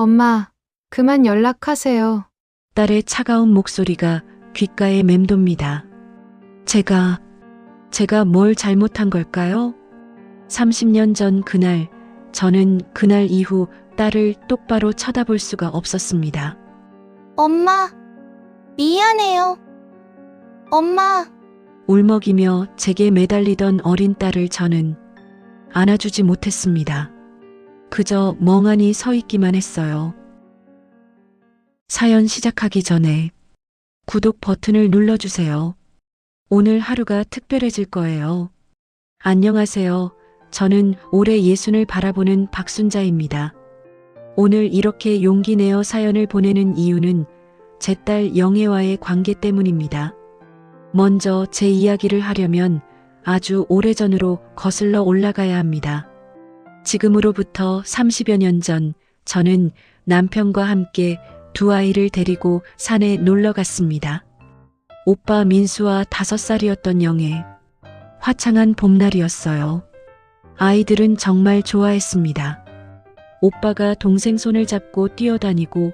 엄마, 그만 연락하세요. 딸의 차가운 목소리가 귓가에 맴돕니다. 제가 뭘 잘못한 걸까요? 30년 전 그날, 저는 그날 이후 딸을 똑바로 쳐다볼 수가 없었습니다. 엄마, 미안해요. 엄마, 울먹이며 제게 매달리던 어린 딸을 저는 안아주지 못했습니다. 그저 멍하니 서 있기만 했어요. 사연 시작하기 전에 구독 버튼을 눌러주세요. 오늘 하루가 특별해질 거예요. 안녕하세요. 저는 올해 예순을 바라보는 박순자입니다. 오늘 이렇게 용기 내어 사연을 보내는 이유는 제 딸 영애와의 관계 때문입니다. 먼저 제 이야기를 하려면 아주 오래전으로 거슬러 올라가야 합니다. 지금으로부터 30여 년 전 저는 남편과 함께 두 아이를 데리고 산에 놀러 갔습니다. 오빠 민수와 5살이었던 영애. 화창한 봄날이었어요. 아이들은 정말 좋아했습니다. 오빠가 동생 손을 잡고 뛰어다니고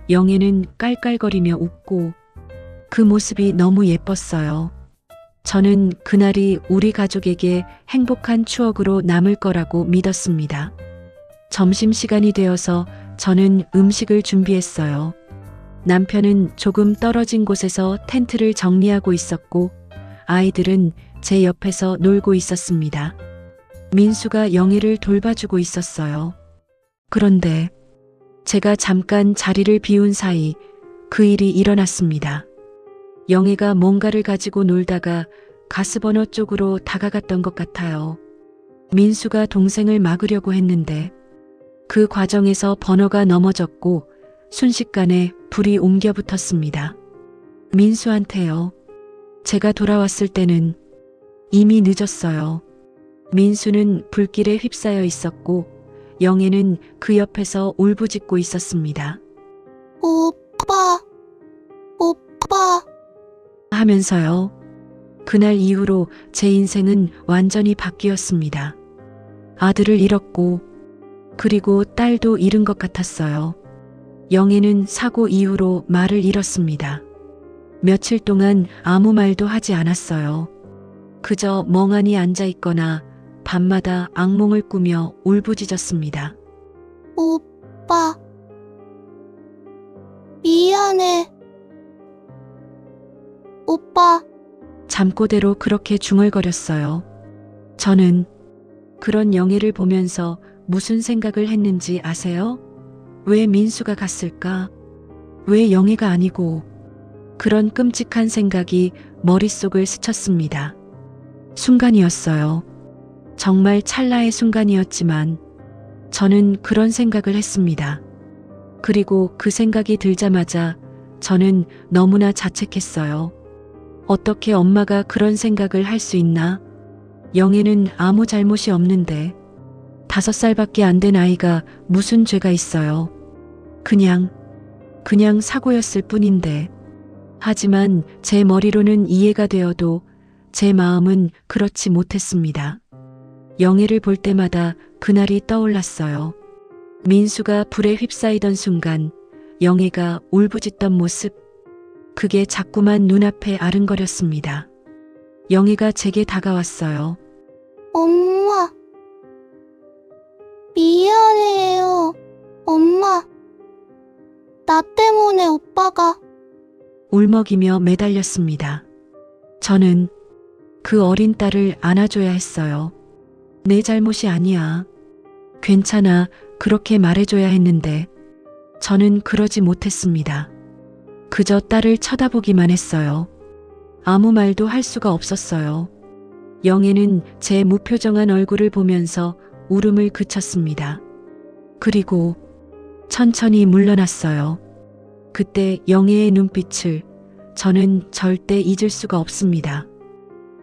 영애는 깔깔거리며 웃고 그 모습이 너무 예뻤어요. 저는 그날이 우리 가족에게 행복한 추억으로 남을 거라고 믿었습니다. 점심시간이 되어서 저는 음식을 준비했어요. 남편은 조금 떨어진 곳에서 텐트를 정리하고 있었고 아이들은 제 옆에서 놀고 있었습니다. 민수가 영애를 돌봐주고 있었어요. 그런데 제가 잠깐 자리를 비운 사이 그 일이 일어났습니다. 영애가 뭔가를 가지고 놀다가 가스버너 쪽으로 다가갔던 것 같아요. 민수가 동생을 막으려고 했는데 그 과정에서 버너가 넘어졌고 순식간에 불이 옮겨 붙었습니다. 민수한테요. 제가 돌아왔을 때는 이미 늦었어요. 민수는 불길에 휩싸여 있었고 영애는 그 옆에서 울부짖고 있었습니다. 오빠, 하면서요. 그날 이후로 제 인생은 완전히 바뀌었습니다. 아들을 잃었고 그리고 딸도 잃은 것 같았어요. 영애는 사고 이후로 말을 잃었습니다. 며칠 동안 아무 말도 하지 않았어요. 그저 멍하니 앉아 있거나 밤마다 악몽을 꾸며 울부짖었습니다. 오빠, 미안해. 오빠, 잠꼬대로 그렇게 중얼거렸어요. 저는 그런 영애를 보면서 무슨 생각을 했는지 아세요? 왜 민수가 갔을까? 왜 영애가 아니고? 그런 끔찍한 생각이 머릿속을 스쳤습니다. 순간이었어요. 정말 찰나의 순간이었지만 저는 그런 생각을 했습니다. 그리고 그 생각이 들자마자 저는 너무나 자책했어요. 어떻게 엄마가 그런 생각을 할 수 있나? 영애는 아무 잘못이 없는데 5살밖에 안 된 아이가 무슨 죄가 있어요. 그냥 사고였을 뿐인데. 하지만 제 머리로는 이해가 되어도 제 마음은 그렇지 못했습니다. 영애를 볼 때마다 그날이 떠올랐어요. 민수가 불에 휩싸이던 순간 영애가 울부짖던 모습. 그게 자꾸만 눈앞에 아른거렸습니다. 영애가 제게 다가왔어요. 엄마, 미안해요. 엄마, 나 때문에 오빠가. 울먹이며 매달렸습니다. 저는 그 어린 딸을 안아줘야 했어요. 내 잘못이 아니야. 괜찮아. 그렇게 말해줘야 했는데 저는 그러지 못했습니다. 그저 딸을 쳐다보기만 했어요. 아무 말도 할 수가 없었어요. 영애는 제 무표정한 얼굴을 보면서 울음을 그쳤습니다. 그리고 천천히 물러났어요. 그때 영애의 눈빛을 저는 절대 잊을 수가 없습니다.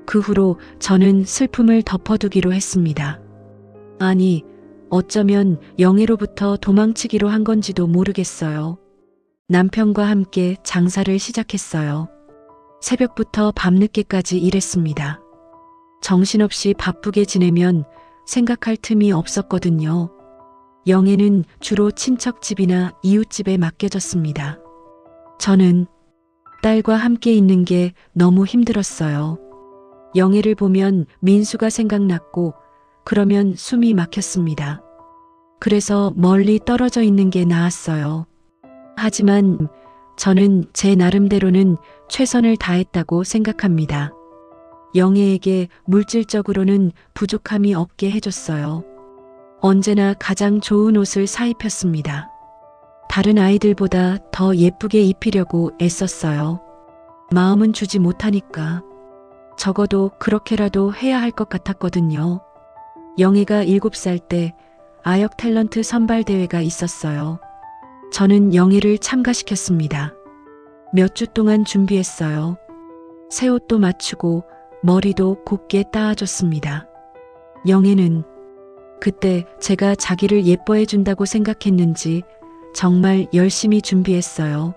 그 후로 저는 슬픔을 덮어두기로 했습니다. 아니, 어쩌면 영애로부터 도망치기로 한 건지도 모르겠어요. 남편과 함께 장사를 시작했어요. 새벽부터 밤늦게까지 일했습니다. 정신없이 바쁘게 지내면 생각할 틈이 없었거든요. 영애는 주로 친척집이나 이웃집에 맡겨졌습니다. 저는 딸과 함께 있는 게 너무 힘들었어요. 영애를 보면 민수가 생각났고 그러면 숨이 막혔습니다. 그래서 멀리 떨어져 있는 게 나았어요. 하지만 저는 제 나름대로는 최선을 다했다고 생각합니다. 영애에게 물질적으로는 부족함이 없게 해줬어요. 언제나 가장 좋은 옷을 사입혔습니다. 다른 아이들보다 더 예쁘게 입히려고 애썼어요. 마음은 주지 못하니까 적어도 그렇게라도 해야 할 것 같았거든요. 영애가 7살 때 아역 탤런트 선발대회가 있었어요. 저는 영애를 참가시켰습니다. 몇 주 동안 준비했어요. 새 옷도 맞추고 머리도 곱게 따아줬습니다. 영애는 그때 제가 자기를 예뻐해 준다고 생각했는지 정말 열심히 준비했어요.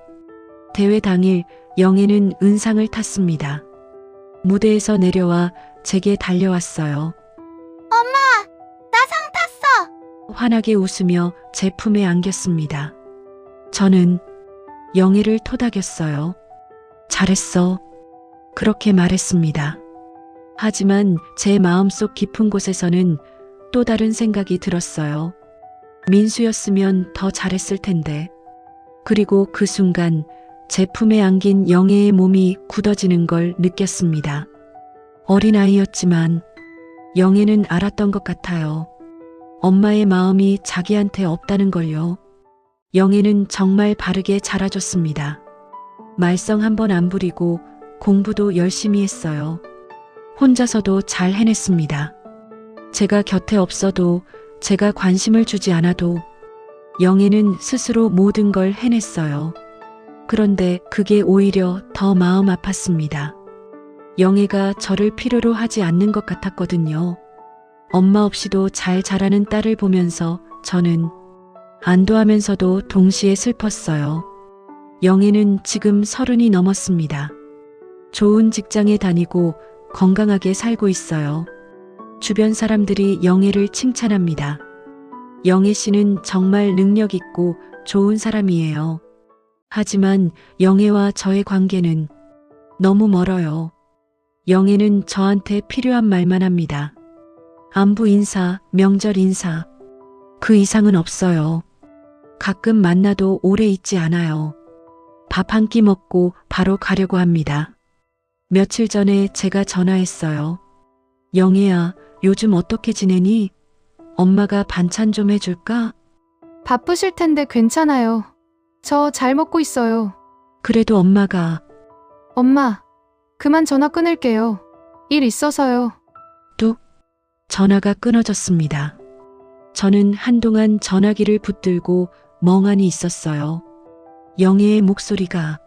대회 당일 영애는 은상을 탔습니다. 무대에서 내려와 제게 달려왔어요. 엄마, 나 상 탔어. 환하게 웃으며 제 품에 안겼습니다. 저는 영애를 토닥였어요. 잘했어. 그렇게 말했습니다. 하지만 제 마음속 깊은 곳에서는 또 다른 생각이 들었어요. 민수였으면 더 잘했을 텐데. 그리고 그 순간 제 품에 안긴 영애의 몸이 굳어지는 걸 느꼈습니다. 어린아이였지만 영애는 알았던 것 같아요. 엄마의 마음이 자기한테 없다는 걸요. 영애는 정말 바르게 자라줬습니다. 말썽 한 번 안 부리고 공부도 열심히 했어요. 혼자서도 잘 해냈습니다. 제가 곁에 없어도, 제가 관심을 주지 않아도 영애는 스스로 모든 걸 해냈어요. 그런데 그게 오히려 더 마음 아팠습니다. 영애가 저를 필요로 하지 않는 것 같았거든요. 엄마 없이도 잘 자라는 딸을 보면서 저는 안도하면서도 동시에 슬펐어요. 영애는 지금 30이 넘었습니다. 좋은 직장에 다니고 건강하게 살고 있어요. 주변 사람들이 영애를 칭찬합니다. 영애 씨는 정말 능력 있고 좋은 사람이에요. 하지만 영애와 저의 관계는 너무 멀어요. 영애는 저한테 필요한 말만 합니다. 안부 인사, 명절 인사. 그 이상은 없어요. 가끔 만나도 오래 있지 않아요. 밥 한 끼 먹고 바로 가려고 합니다. 며칠 전에 제가 전화했어요. 영애야, 요즘 어떻게 지내니? 엄마가 반찬 좀 해줄까? 바쁘실 텐데 괜찮아요. 저 잘 먹고 있어요. 그래도 엄마가 엄마, 그만 전화 끊을게요. 일 있어서요. 뚝 전화가 끊어졌습니다. 저는 한동안 전화기를 붙들고 멍하니 있었어요. 영애의 목소리가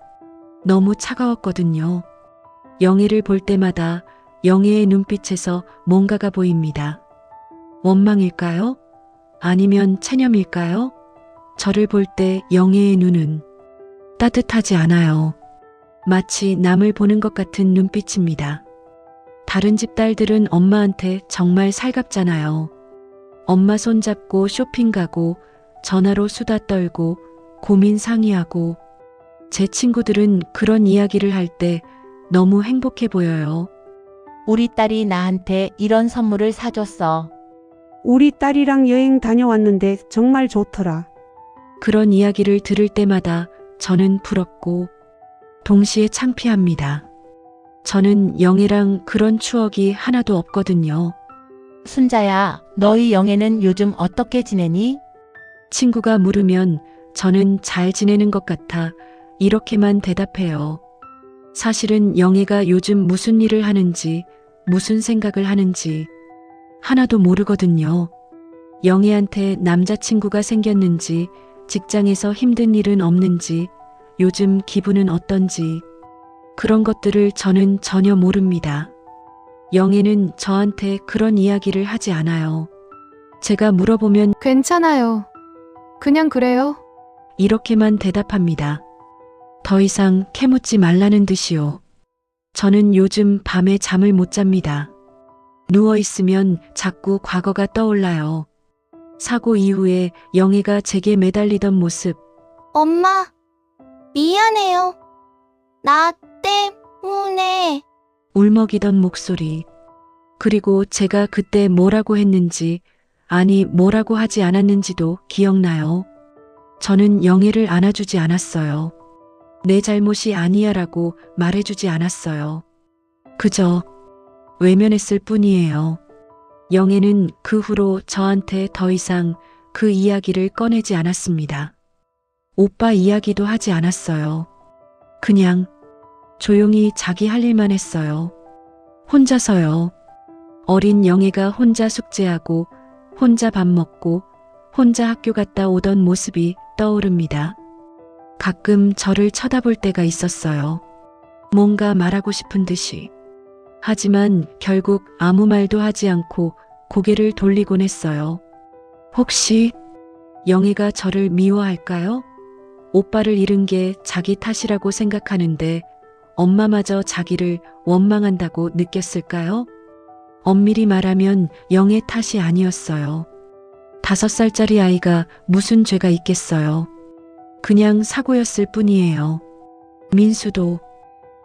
너무 차가웠거든요. 영애를 볼 때마다 영애의 눈빛에서 뭔가가 보입니다. 원망일까요? 아니면 체념일까요? 저를 볼 때 영애의 눈은 따뜻하지 않아요. 마치 남을 보는 것 같은 눈빛입니다. 다른 집 딸들은 엄마한테 정말 살갑잖아요. 엄마 손잡고 쇼핑 가고 전화로 수다 떨고 고민 상의하고. 제 친구들은 그런 이야기를 할 때 너무 행복해 보여요. 우리 딸이 나한테 이런 선물을 사줬어. 우리 딸이랑 여행 다녀왔는데 정말 좋더라. 그런 이야기를 들을 때마다 저는 부럽고 동시에 창피합니다. 저는 영애랑 그런 추억이 하나도 없거든요. 순자야, 너희 영애는 요즘 어떻게 지내니? 친구가 물으면 저는 잘 지내는 것 같아 이렇게만 대답해요. 사실은 영애가 요즘 무슨 일을 하는지, 무슨 생각을 하는지 하나도 모르거든요. 영애한테 남자친구가 생겼는지, 직장에서 힘든 일은 없는지, 요즘 기분은 어떤지 그런 것들을 저는 전혀 모릅니다. 영애는 저한테 그런 이야기를 하지 않아요. 제가 물어보면 괜찮아요. 그냥 그래요. 이렇게만 대답합니다. 더 이상 캐묻지 말라는 듯이요. 저는 요즘 밤에 잠을 못 잡니다. 누워있으면 자꾸 과거가 떠올라요. 사고 이후에 영애가 제게 매달리던 모습, 엄마, 미안해요. 나 때문에. 울먹이던 목소리, 그리고 제가 그때 뭐라고 했는지, 아니 뭐라고 하지 않았는지도 기억나요. 저는 영애를 안아주지 않았어요. 내 잘못이 아니야라고 말해주지 않았어요. 그저 외면했을 뿐이에요. 영애는 그 후로 저한테 더 이상 그 이야기를 꺼내지 않았습니다. 오빠 이야기도 하지 않았어요. 그냥 조용히 자기 할 일만 했어요. 혼자서요. 어린 영애가 혼자 숙제하고 혼자 밥 먹고 혼자 학교 갔다 오던 모습이 떠오릅니다. 가끔 저를 쳐다볼 때가 있었어요. 뭔가 말하고 싶은 듯이. 하지만 결국 아무 말도 하지 않고 고개를 돌리곤 했어요. 혹시 영애가 저를 미워할까요? 오빠를 잃은 게 자기 탓이라고 생각하는데 엄마마저 자기를 원망한다고 느꼈을까요? 엄밀히 말하면 영애 탓이 아니었어요. 5살짜리 아이가 무슨 죄가 있겠어요. 그냥 사고였을 뿐이에요. 민수도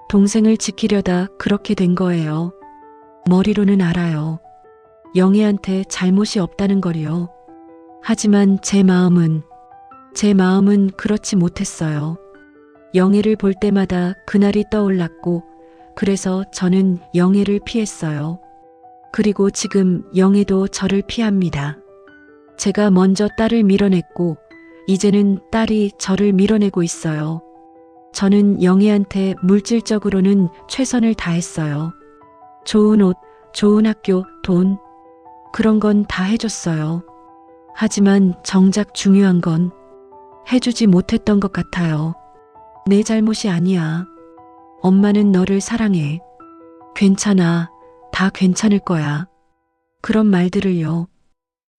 동생을 지키려다 그렇게 된 거예요. 머리로는 알아요. 영애한테 잘못이 없다는 걸요. 하지만 제 마음은 그렇지 못했어요. 영애를 볼 때마다 그날이 떠올랐고, 그래서 저는 영애를 피했어요. 그리고 지금 영애도 저를 피합니다. 제가 먼저 딸을 밀어냈고, 이제는 딸이 저를 밀어내고 있어요. 저는 영애한테 물질적으로는 최선을 다했어요. 좋은 옷, 좋은 학교, 돈, 그런 건 다 해줬어요. 하지만 정작 중요한 건 해주지 못했던 것 같아요. 내 잘못이 아니야. 엄마는 너를 사랑해. 괜찮아. 다 괜찮을 거야. 그런 말들을요.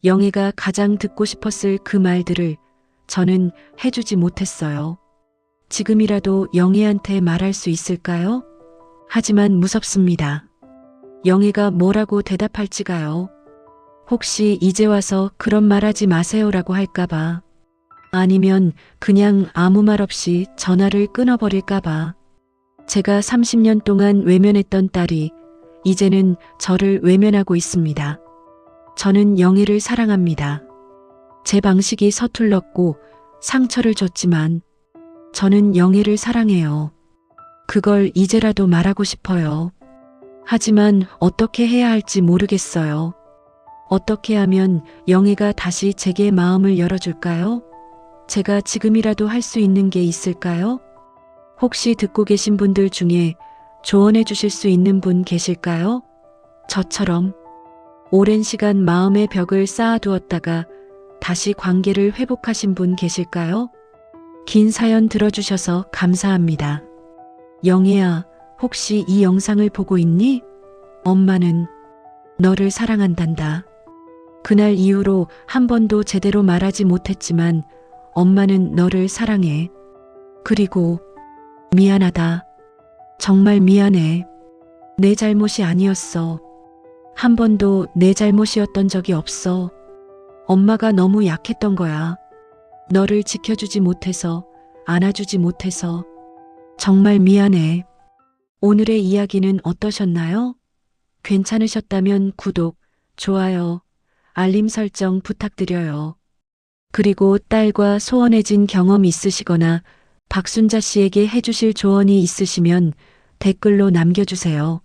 영애가 가장 듣고 싶었을 그 말들을 저는 해주지 못했어요. 지금이라도 영애한테 말할 수 있을까요? 하지만 무섭습니다. 영애가 뭐라고 대답할지가요. 혹시 이제 와서 그런 말 하지 마세요라고 할까봐. 아니면 그냥 아무 말 없이 전화를 끊어버릴까봐. 제가 30년 동안 외면했던 딸이 이제는 저를 외면하고 있습니다. 저는 영애를 사랑합니다. 제 방식이 서툴렀고 상처를 줬지만 저는 영애를 사랑해요. 그걸 이제라도 말하고 싶어요. 하지만 어떻게 해야 할지 모르겠어요. 어떻게 하면 영애가 다시 제게 마음을 열어줄까요? 제가 지금이라도 할 수 있는 게 있을까요? 혹시 듣고 계신 분들 중에 조언해 주실 수 있는 분 계실까요? 저처럼 오랜 시간 마음의 벽을 쌓아두었다가 다시 관계를 회복하신 분 계실까요? 긴 사연 들어주셔서 감사합니다. 영애야, 혹시 이 영상을 보고 있니? 엄마는 너를 사랑한단다. 그날 이후로 한 번도 제대로 말하지 못했지만 엄마는 너를 사랑해. 그리고 미안하다. 정말 미안해. 내 잘못이 아니었어. 한 번도 내 잘못이었던 적이 없어. 엄마가 너무 약했던 거야. 너를 지켜주지 못해서, 안아주지 못해서. 정말 미안해. 오늘의 이야기는 어떠셨나요? 괜찮으셨다면 구독, 좋아요, 알림 설정 부탁드려요. 그리고 딸과 소원해진 경험 있으시거나 박순자 씨에게 해주실 조언이 있으시면 댓글로 남겨주세요.